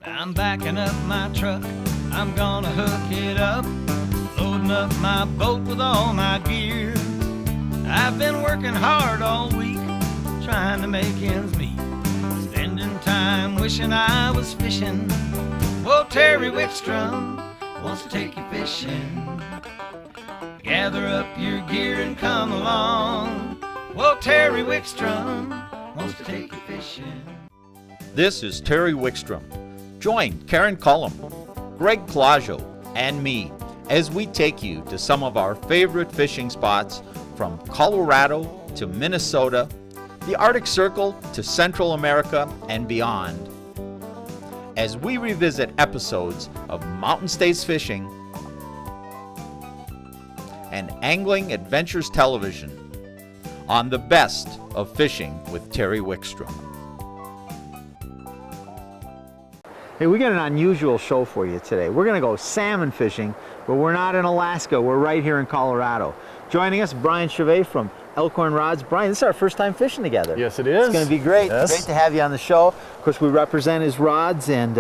I'm backing up my truck, I'm gonna hook it up, loading up my boat with all my gear. I've been working hard all week, trying to make ends meet, spending time wishing I was fishing. Well, Terry Wickstrom wants to take you fishing. Gather up your gear and come along. Well, Terry Wickstrom wants to take you fishing. This is Terry Wickstrom. Join Karen Cullum, Greg Claudio, and me as we take you to some of our favorite fishing spots from Colorado to Minnesota, the Arctic Circle to Central America and beyond, as we revisit episodes of Mountain States Fishing and Angling Adventures Television on the best of fishing with Terry Wickstrom. Hey, we got an unusual show for you today. We're going to go salmon fishing, but we're not in Alaska. We're right here in Colorado. Joining us, Brian Chavet from Elkhorn Rods. Brian, this is our first time fishing together. Yes, it is. It's going to be great. Yes. Great to have you on the show. Of course, we represent his rods and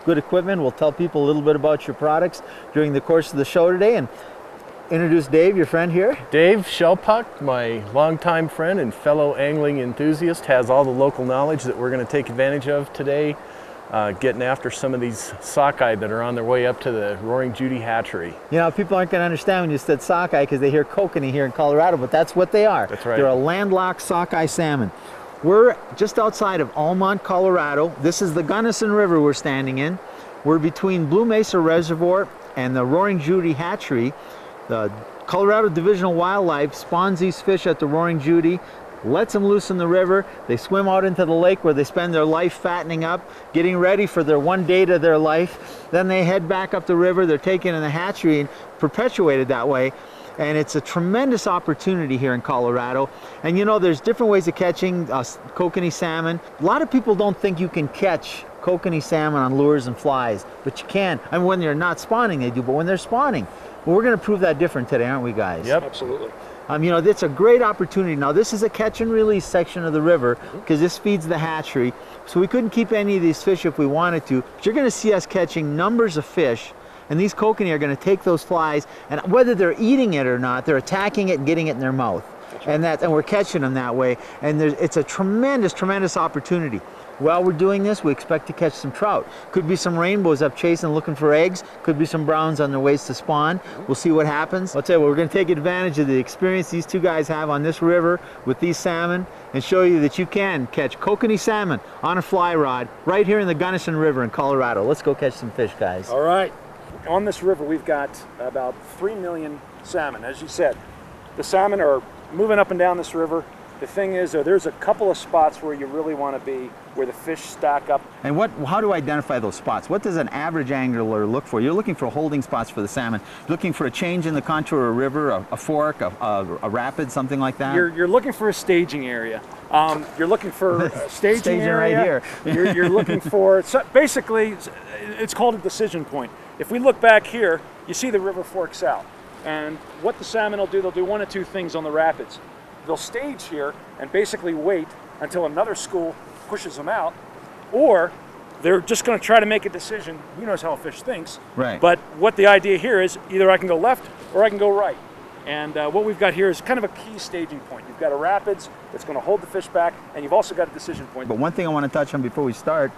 good equipment. We'll tell people a little bit about your products during the course of the show today. And introduce Dave, your friend here. Dave Shelpuk, my longtime friend and fellow angling enthusiast, has all the local knowledge that we're going to take advantage of today, getting after some of these sockeye that are on their way up to the Roaring Judy hatchery. You know, people aren't going to understand when you said sockeye because they hear kokanee here in Colorado, but that's what they are. That's right. They're a landlocked sockeye salmon. We're just outside of Almont, Colorado. This is the Gunnison River we're standing in. We're between Blue Mesa Reservoir and the Roaring Judy hatchery. The Colorado Division of Wildlife spawns these fish at the Roaring Judy, lets them loose in the river. They swim out into the lake where they spend their life fattening up, getting ready for their one day to their life. Then they head back up the river. They're taken in the hatchery and perpetuated that way. And it's a tremendous opportunity here in Colorado. And you know, there's different ways of catching kokanee salmon. A lot of people don't think you can catch kokanee salmon on lures and flies, but you can. I mean, when they're not spawning, they do, but when they're spawning, well, we're going to prove that different today, aren't we, guys? Yep, absolutely. You know, it's a great opportunity. Now, this is a catch and release section of the river because this feeds the hatchery. So we couldn't keep any of these fish if we wanted to. But you're going to see us catching numbers of fish. And these kokanee are going to take those flies, and whether they're eating it or not, they're attacking it and getting it in their mouth. Right. And we're catching them that way. And it's a tremendous, tremendous opportunity. While we're doing this, we expect to catch some trout. Could be some rainbows up chasing, looking for eggs. Could be some browns on their ways to spawn. We'll see what happens. I'll tell you what, we're going to take advantage of the experience these two guys have on this river with these salmon and show you that you can catch kokanee salmon on a fly rod right here in the Gunnison River in Colorado. Let's go catch some fish, guys. All right. On this river, we've got about 3 million salmon, as you said. The salmon are moving up and down this river. The thing is, there's a couple of spots where you really want to be, where the fish stack up. And how do I identify those spots? What does an average angler look for? You're looking for holding spots for the salmon. You're looking for a change in the contour of a river, a fork, a rapid, something like that? You're looking for a staging area. You're looking for a staging area. Right here. You're looking for, basically, it's called a decision point. If we look back here, you see the river forks out. And what the salmon will do, they'll do one of two things on the rapids. They'll stage here and basically wait until another school pushes them out, or they're just going to try to make a decision. Who knows how a fish thinks? Right. But what the idea here is, either I can go left or I can go right. And what we've got here is kind of a key staging point. You've got a rapids that's going to hold the fish back, and you've also got a decision point. But one thing I want to touch on before we start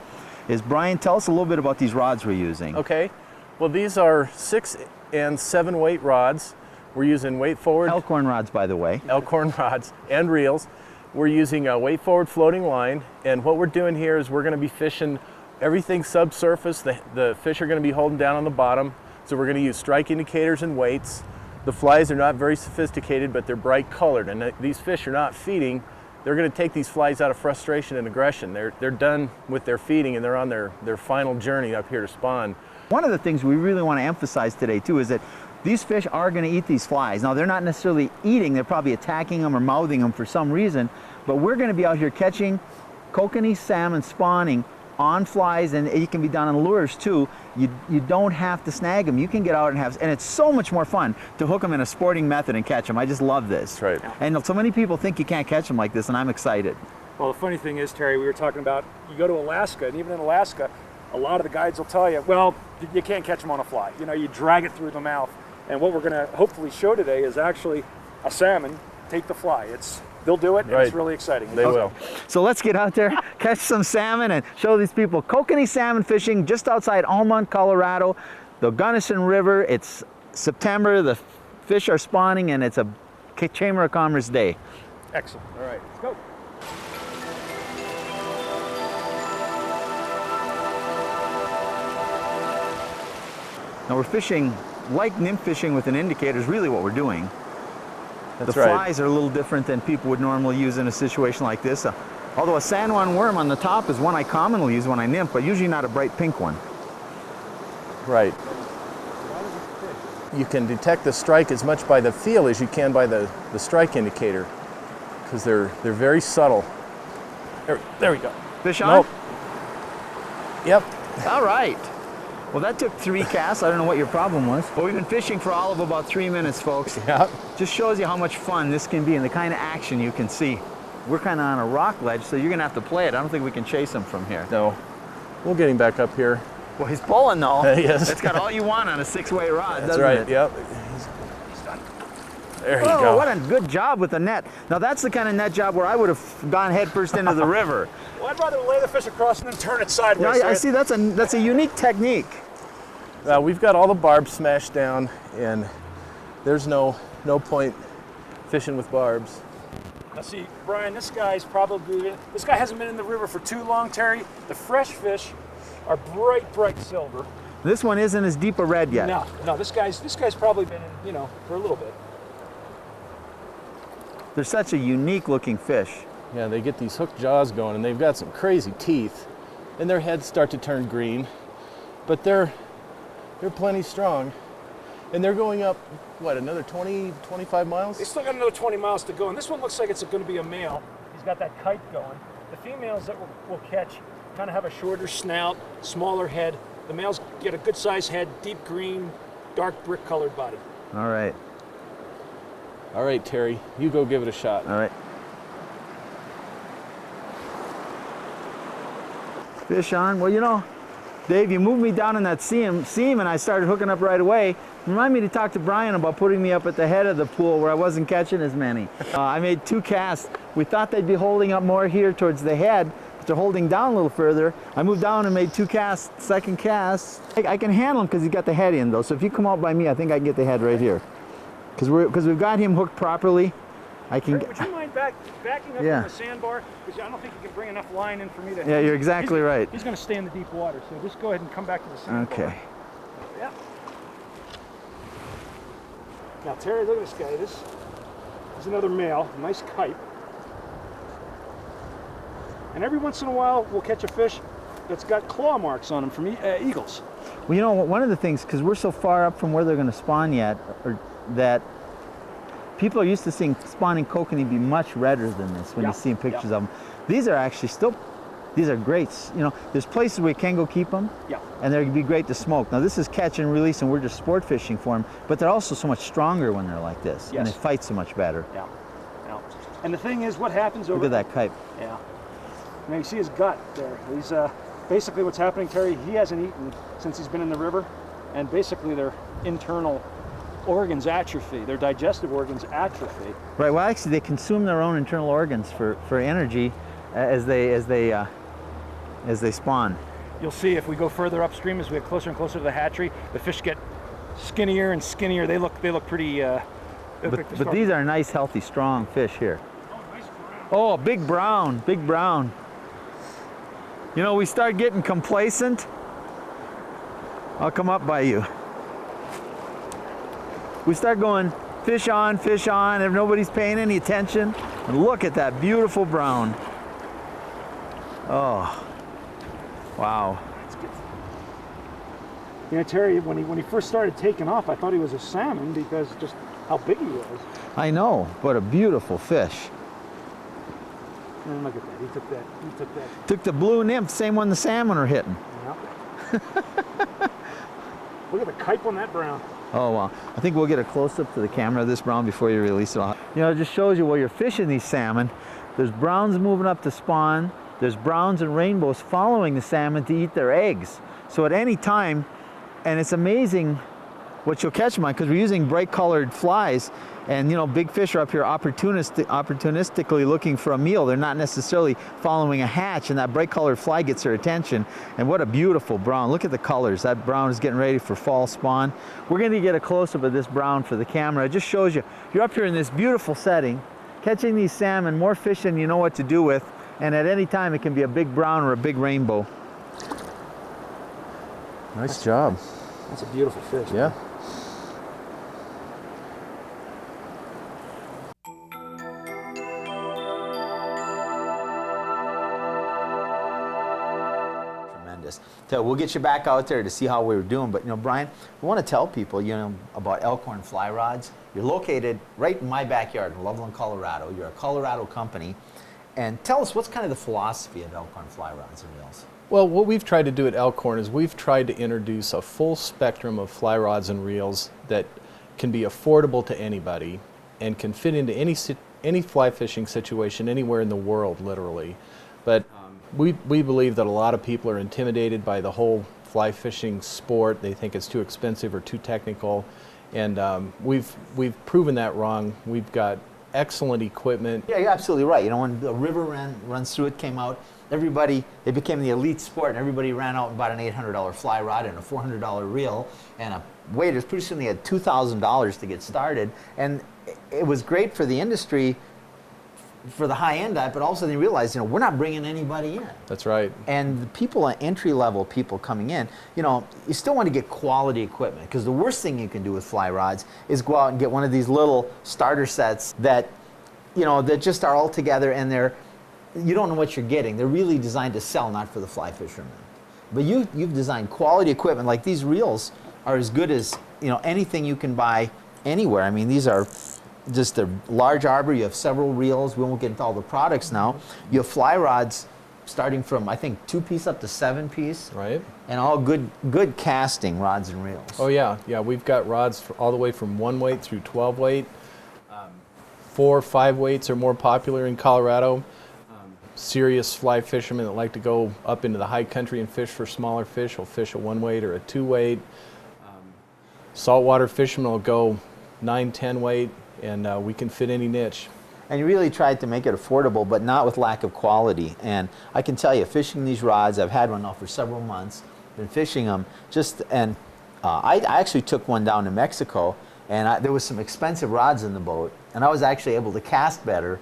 is, Brian, tell us a little bit about these rods we're using. Okay. Well, these are 6 and 7 weight rods. We're using weight forward. Elkhorn rods, by the way. Elkhorn rods and reels. We're using a weight forward floating line. And what we're doing here is we're going to be fishing everything subsurface. The fish are going to be holding down on the bottom. So we're going to use strike indicators and weights. The flies are not very sophisticated, but they're bright colored. And these fish are not feeding. They're going to take these flies out of frustration and aggression. They're done with their feeding and they're on their final journey up here to spawn. One of the things we really want to emphasize today too is that these fish are going to eat these flies. Now, they're not necessarily eating, they're probably attacking them or mouthing them for some reason, but we're going to be out here catching kokanee salmon spawning on flies, and it can be done on lures too. You don't have to snag them. You can get out and it's so much more fun to hook them in a sporting method and catch them. I just love this. That's right. And so many people think you can't catch them like this, and I'm excited. Well, the funny thing is, Terry, we were talking about, you go to Alaska, and even in Alaska, a lot of the guides will tell you, well, you can't catch them on a fly. You know, you drag it through the mouth. And what we're going to hopefully show today is actually a salmon take the fly. They'll do it, and it's really exciting. They will. So let's get out there, catch some salmon, and show these people Kokanee salmon fishing just outside Almont, Colorado, the Gunnison River. It's September, the fish are spawning, and it's a Chamber of Commerce day. Excellent. All right, let's go. Now we're fishing like nymph fishing with an indicator is really what we're doing. That's the flies are a little different than people would normally use in a situation like this. Although a San Juan worm on the top is one I commonly use when I nymph, but usually not a bright pink one. Right. You can detect the strike as much by the feel as you can by the strike indicator, because they're very subtle. There we go. Fish on? Nope. Yep. All right. Well, that took 3 casts. I don't know what your problem was. But we've been fishing for all of about 3 minutes, folks. Yep. Just shows you how much fun this can be and the kind of action you can see. We're kind of on a rock ledge, so you're going to have to play it. I don't think we can chase him from here. No. We'll get him back up here. Well, he's pulling, though. Yes. It's got all you want on a 6-way rod, That's doesn't right. it? Yep. He's done. There you Oh, go. what a good job with the net. Now, that's the kind of net job where I would have gone head first into the river. Well, I'd rather lay the fish across and then turn it sideways. Now, I see that's a unique technique. We've got all the barbs smashed down, and there's no point fishing with barbs. Now see, Brian, this guy hasn't been in the river for too long, Terry. The fresh fish are bright silver. This one isn't as deep a red yet. No, this guy's probably been in, for a little bit. They're such a unique looking fish. Yeah, they get these hooked jaws going, and they've got some crazy teeth, and their heads start to turn green, but they're plenty strong, and they're going up, what, another 20, 25 miles? They still got another 20 miles to go, and this one looks like it's going to be a male. He's got that kite going. The females that we'll catch kind of have a shorter snout, smaller head. The males get a good sized head, deep green, dark brick colored body. All right. All right, Terry, you go give it a shot. All right. Fish on. Well, Dave, you moved me down in that seam and I started hooking up right away. Remind me to talk to Brian about putting me up at the head of the pool where I wasn't catching as many. I made 2 casts. We thought they'd be holding up more here towards the head, but they're holding down a little further. I moved down and made 2 casts, second cast. I can handle him because he's got the head in though. So if you come out by me, I think I can get the head right here. Because we've got him hooked properly. I can. Would you mind backing up on the sandbar? Because I don't think you can bring enough line in for me to. Yeah, you're exactly right. He's going to stay in the deep water, so just go ahead and come back to the sandbar. Okay. Yeah. Now, Terry, look at this guy. This is another male, nice kite. And every once in a while, we'll catch a fish that's got claw marks on him from eagles. Well, one of the things, because we're so far up from where they're going to spawn yet, that people are used to seeing spawning kokanee be much redder than this when you see pictures of them. These are actually these are great. There's places where you can go keep them, and they'd be great to smoke. Now this is catch and release, and we're just sport fishing for them, but they're also so much stronger when they're like this, and they fight so much better. Yeah. And the thing is, what happens over... Look at that kite. Yeah. Now you see his gut there. He's basically what's happening, Terry, he hasn't eaten since he's been in the river, and basically their internal organs atrophy, their digestive organs atrophy. Right. Well, actually, they consume their own internal organs for energy as they spawn. You'll see if we go further upstream, as we get closer and closer to the hatchery, the fish get skinnier and skinnier. They look pretty. But these are nice, healthy, strong fish here. Oh, nice brown. Oh, big brown, big brown. We start getting complacent, I'll come up by you. We start going fish on, if nobody's paying any attention. And look at that beautiful brown. Oh, wow. Terry, when he first started taking off, I thought he was a salmon because just how big he was. I know, but a beautiful fish. And look at that, he took that. Took the blue nymph, same one the salmon are hitting. Yeah. Look at the kite on that brown. Oh, wow. I think we'll get a close-up to the camera of this brown before you release it all. It just shows you where you're fishing these salmon. There's browns moving up to spawn. there's browns and rainbows following the salmon to eat their eggs. So at any time, and it's amazing what you'll catch, Mike, because we're using bright colored flies, and you know, big fish are up here opportunistically looking for a meal. They're not necessarily following a hatch, and that bright colored fly gets their attention. And what a beautiful brown. Look at the colors. That brown is getting ready for fall spawn. We're going to get a close-up of this brown for the camera. It just shows you, you're up here in this beautiful setting, catching these salmon, more fish than you know what to do with, and at any time it can be a big brown or a big rainbow. Nice job. That's a beautiful fish. Yeah. Tremendous. So we'll get you back out there to see how we were doing. But you know, Brian, we want to tell people, you know, about Elkhorn fly rods. You're located right in my backyard in Loveland, Colorado. You're a Colorado company. And tell us, what's kind of the philosophy of Elkhorn fly rods and reels? Well, what we've tried to do at Elkhorn is we've tried to introduce a full spectrum of fly rods and reels that can be affordable to anybody and can fit into any fly fishing situation anywhere in the world, literally. But we believe that a lot of people are intimidated by the whole fly fishing sport. They think it's too expensive or too technical, and we've proven that wrong. We've got excellent equipment. Yeah, you're absolutely right. You know, when the river runs through it came out, it became the elite sport, and everybody ran out and bought an $800 fly rod and a $400 reel and a waders. Pretty soon they had $2,000 to get started, and it was great for the industry, for the high-end guy, but also they realized, you know, we're not bringing anybody in. That's right. And the people, entry-level people coming in, you know, you still want to get quality equipment, because the worst thing you can do with fly rods is go out and get one of these little starter sets that, you know, that just are all together and you don't know what you're getting. They're really designed to sell, not for the fly fishermen. But you've designed quality equipment. Like these reels are as good as, you know, anything you can buy anywhere. I mean, these are just a large arbor. You have several reels. We won't get into all the products now. You have fly rods starting from, I think, 2-piece up to 7-piece. Right. And all good casting rods and reels. Oh yeah, yeah. We've got rods all the way from 1 weight through 12 weight. 4 or 5 weights are more popular in Colorado. Serious fly fishermen that like to go up into the high country and fish for smaller fish will fish a 1 weight or a 2 weight. Saltwater fishermen will go 9, 10 weight, and we can fit any niche. And you really tried to make it affordable, but not with lack of quality. And I can tell you, fishing these rods, I've had one now for several months, been fishing them, I actually took one down to Mexico, and there was some expensive rods in the boat, and I was actually able to cast better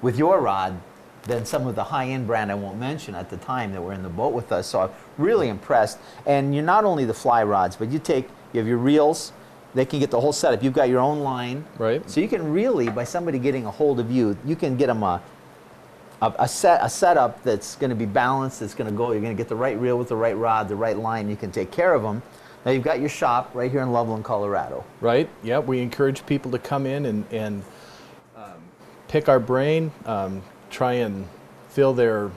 with your rod than some of the high-end brand I won't mention at the time that were in the boat with us. So I'm really impressed. And you're not only the fly rods, but you have your reels. They can get the whole setup. You've got your own line. Right. So you can really, by somebody getting a hold of you, you can get them a setup that's going to be balanced, that's going to go, you're going to get the right reel with the right rod, the right line, you can take care of them. Now you've got your shop right here in Loveland, Colorado. Right, yeah, we encourage people to come in and pick our brain, try and fill their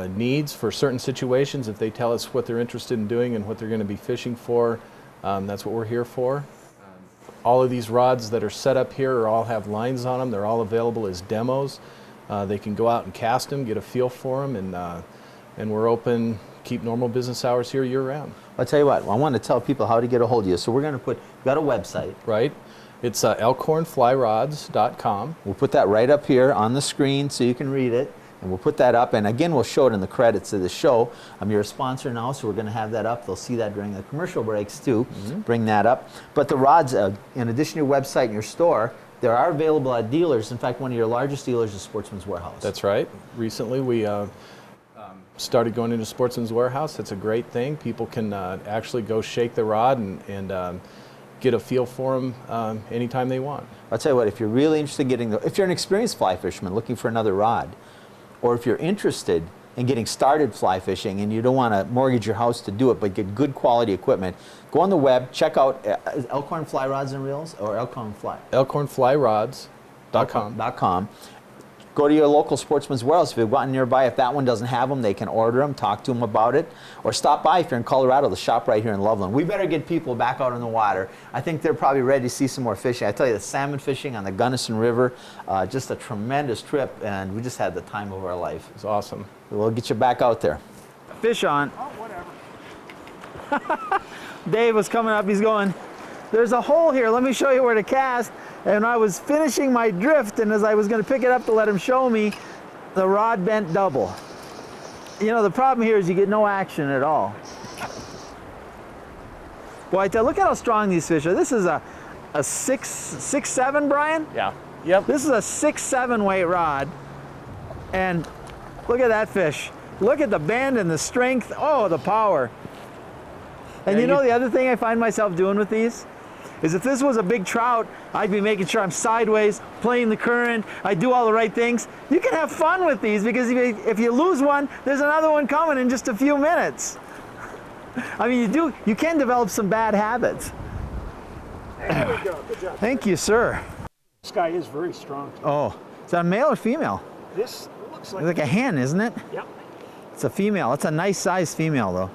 needs for certain situations. If they tell us what they're interested in doing and what they're going to be fishing for, that's what we're here for. All of these rods that are set up here all have lines on them. They're all available as demos. They can go out and cast them, get a feel for them, and we're open, keep normal business hours here year-round. I'll tell you what, I want to tell people how to get a hold of you. So we're going to we've got a website. Right. It's elkhornflyrods.com. We'll put that right up here on the screen so you can read it. And we'll put that up. And again, we'll show it in the credits of the show. You're a sponsor now, so we're going to have that up. They'll see that during the commercial breaks, too. Bring that up. But the rods, in addition to your website and your store, they are available at dealers. In fact, one of your largest dealers is Sportsman's Warehouse. That's right. Recently, we started going into Sportsman's Warehouse. It's a great thing. People can actually go shake the rod and get a feel for them anytime they want. I'll tell you what, if you're really interested in if you're an experienced fly fisherman looking for another rod, or if you're interested in getting started fly fishing and you don't want to mortgage your house to do it, but get good quality equipment, go on the web, check out Elkhorn Fly Rods and Reels or Elkhorn Fly. elkhornflyrods.com. go to your local Sportsman's Warehouse if you've gotten nearby. If that one doesn't have them, they can order them, talk to them about it, or stop by if you're in Colorado, the shop right here in Loveland. We better get people back out in the water. I think they're probably ready to see some more fishing. I tell you, the salmon fishing on the Gunnison River, just a tremendous trip, and we just had the time of our life. It's awesome. We'll get you back out there. Fish on. Oh, whatever. Dave was coming up, he's going, there's a hole here, let me show you where to cast. And I was finishing my drift, and as I was going to pick it up to let him show me, the rod bent double. You know, the problem here is you get no action at all. Boy, I tell you, look at how strong these fish are. This is a 6'7", Brian? Yeah. Yep. This is a 6'7" weight rod. And look at that fish. Look at the bend and the strength. Oh, the power. And Yeah, you know the other thing I find myself doing with these? Is if this was a big trout, I'd be making sure I'm sideways, playing the current, I do all the right things. You can have fun with these because if you lose one, there's another one coming in just a few minutes. I mean, you can develop some bad habits. There we go. Good job. Thank you, sir. This guy is very strong. Oh, is that a male or female? This looks like. It's like a hen, isn't it? Yep. It's a female. It's a nice sized female, though.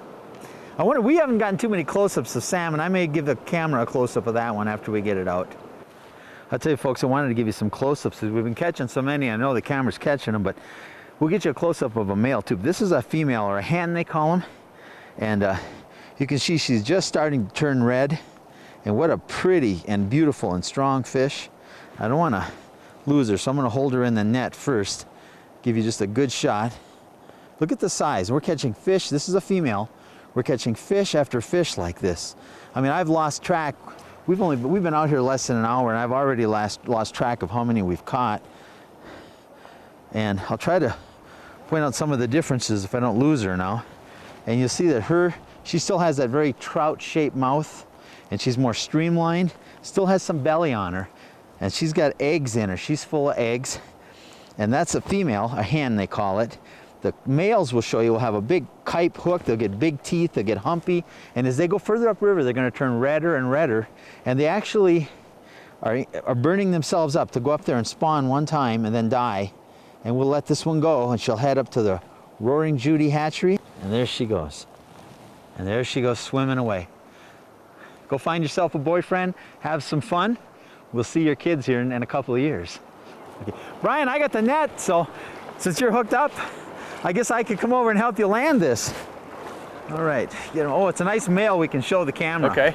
I wonder, we haven't gotten too many close-ups of salmon. I may give the camera a close-up of that one after we get it out. I'll tell you folks, I wanted to give you some close-ups. We've been catching so many, I know the camera's catching them, but we'll get you a close-up of a male too. This is a female, or a hen they call them. And you can see she's just starting to turn red. And what a pretty and beautiful and strong fish. I don't want to lose her, so I'm going to hold her in the net first. Give you just a good shot. Look at the size. We're catching fish. This is a female. We're catching fish after fish like this. I mean, I've lost track. We've been out here less than an hour, and I've already lost track of how many we've caught. And I'll try to point out some of the differences if I don't lose her now. And you'll see that she still has that very trout-shaped mouth, and she's more streamlined. Still has some belly on her, and she's got eggs in her. She's full of eggs, and that's a female, a hen they call it. The males will show you will have a big kype hook, they'll get big teeth, they'll get humpy, and as they go further upriver, they're going to turn redder and redder, and they actually are burning themselves up to go up there and spawn one time and then die. And we'll let this one go, and she'll head up to the Roaring Judy hatchery, and there she goes. And there she goes swimming away. Go find yourself a boyfriend, have some fun. We'll see your kids here in a couple of years. Okay. Brian, I got the net, so since you're hooked up, I guess I could come over and help you land this. All right, get him. Oh, it's a nice male we can show the camera. Okay.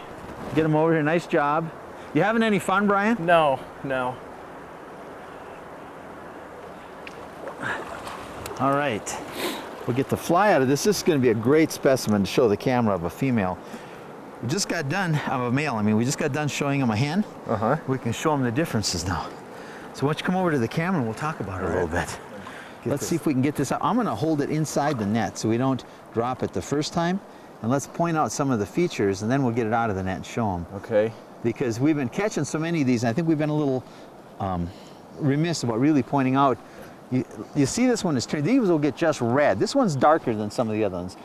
Get him over here, nice job. You having any fun, Brian? No, no. All right, we'll get the fly out of this. This is gonna be a great specimen to show the camera of a female. We just got done, of a male, I mean, we just got done showing him a hen. Uh-huh. We can show him the differences now. So why don't you come over to the camera and we'll talk about it a little bit. Let's see if we can get this out. I'm gonna hold it inside the net so we don't drop it the first time. And let's point out some of the features, and then we'll get it out of the net and show them. Okay. Because we've been catching so many of these, and I think we've been a little remiss about really pointing out. You see this one is turned, these will get just red. This one's darker than some of the other ones.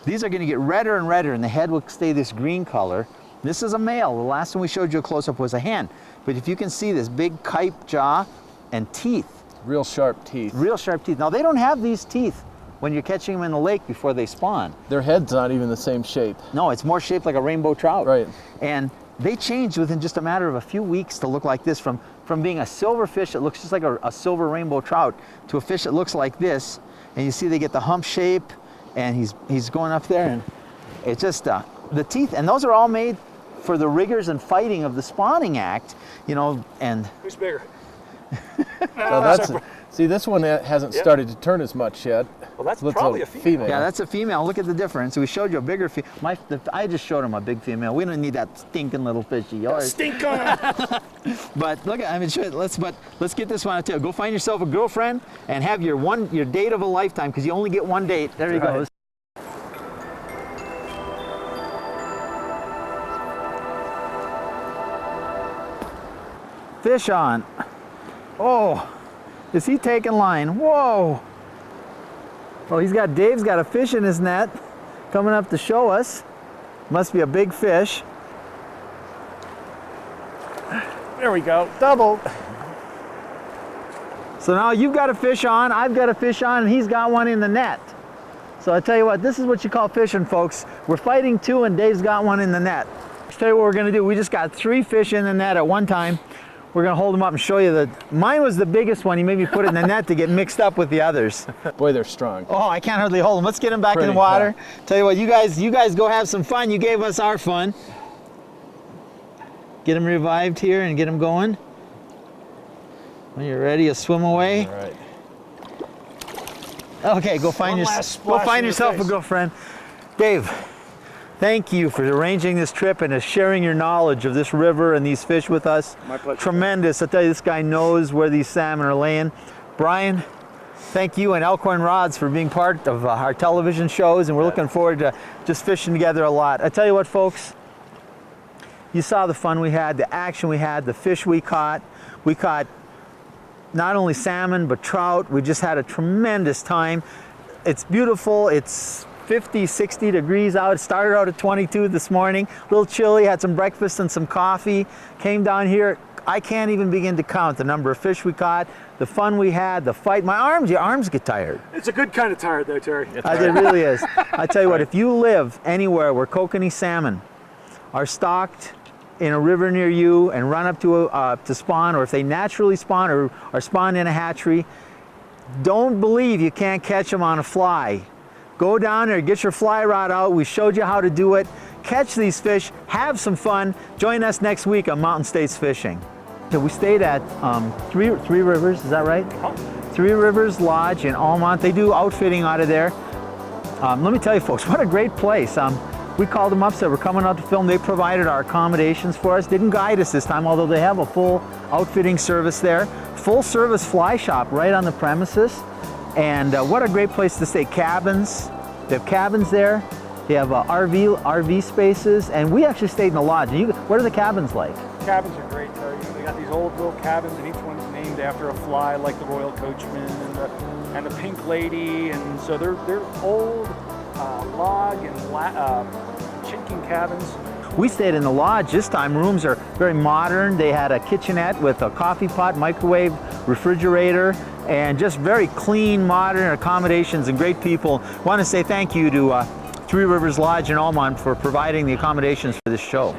These are gonna get redder and redder, and the head will stay this green color. This is a male. The last one we showed you a close-up was a hen. But if you can see this big kype jaw and teeth. Real sharp teeth. Real sharp teeth. Now they don't have these teeth when you're catching them in the lake before they spawn. Their head's not even the same shape. No, it's more shaped like a rainbow trout. Right. And they change within just a matter of a few weeks to look like this, from being a silver fish that looks just like a silver rainbow trout to a fish that looks like this. And you see they get the hump shape, and he's going up there, and it's just the teeth, and those are all made for the rigors and fighting of the spawning act, you know. And Who's bigger? See, this one hasn't started to turn as much yet. Well, that's Looks probably like a female. yeah, that's a female. Look at the difference. We showed you a bigger female. I just showed him a big female. We don't need that stinking little fish of yours. Stink on! But look, I mean, let's get this one out too. Go find yourself a girlfriend and have your date of a lifetime, because you only get one date. There he goes. Fish on. Oh, is he taking line? Whoa. Well, Dave's got a fish in his net coming up to show us. Must be a big fish. There we go. Double. So now you've got a fish on, I've got a fish on, and he's got one in the net. So I tell you what, this is what you call fishing, folks. We're fighting two and Dave's got one in the net. I'll tell you what we're gonna do. We just got 3 fish in the net at one time. We're gonna hold them up and show you that mine was the biggest one. You made me put it in the net to get mixed up with the others. Boy, they're strong. Oh, I can't hardly hold them. Let's get them back in Pretty, the water. Tell you what, you guys go have some fun. You gave us our fun. Get them revived here and get them going. When you're ready, you swim away. All right. Okay, go find yourself a girlfriend. Dave, thank you for arranging this trip and sharing your knowledge of this river and these fish with us. My pleasure. Tremendous. I tell you, this guy knows where these salmon are laying. Brian, thank you and Elkhorn Rods for being part of our television shows, and we're looking forward to just fishing together a lot. I tell you what, folks, you saw the fun we had, the action we had, the fish we caught. We caught not only salmon, but trout. We just had a tremendous time. It's beautiful. It's 50, 60 degrees out. It started out at 22 this morning. A little chilly, had some breakfast and some coffee. Came down here. I can't even begin to count the number of fish we caught, the fun we had, the fight. Your arms get tired. It's a good kind of tired though, Terry. It really is. I tell you what, if you live anywhere where kokanee salmon are stocked in a river near you and run up to spawn, or if they naturally spawn or are spawned in a hatchery, don't believe you can't catch them on a fly. Go down there, get your fly rod out. We showed you how to do it. Catch these fish, have some fun. Join us next week on Mountain States Fishing. So we stayed at Three Rivers, is that right? Three Rivers Lodge in Almont. They do outfitting out of there. Let me tell you folks, what a great place. We called them up, said we're coming out to film. They provided our accommodations for us. Didn't guide us this time, although they have a full outfitting service there. Full service fly shop right on the premises. And what a great place to stay. Cabins, they have cabins there. They have RV spaces, and we actually stayed in the lodge. What are the cabins like? Cabins are great, Terry. They got these old little cabins, and each one's named after a fly, like the Royal Coachman and the Pink Lady. And so they're old log and chinking cabins. We stayed in the lodge this time. Rooms are very modern. They had a kitchenette with a coffee pot, microwave, refrigerator, and just very clean, modern accommodations and great people. Want to say thank you to Three Rivers Lodge in Almont for providing the accommodations for this show.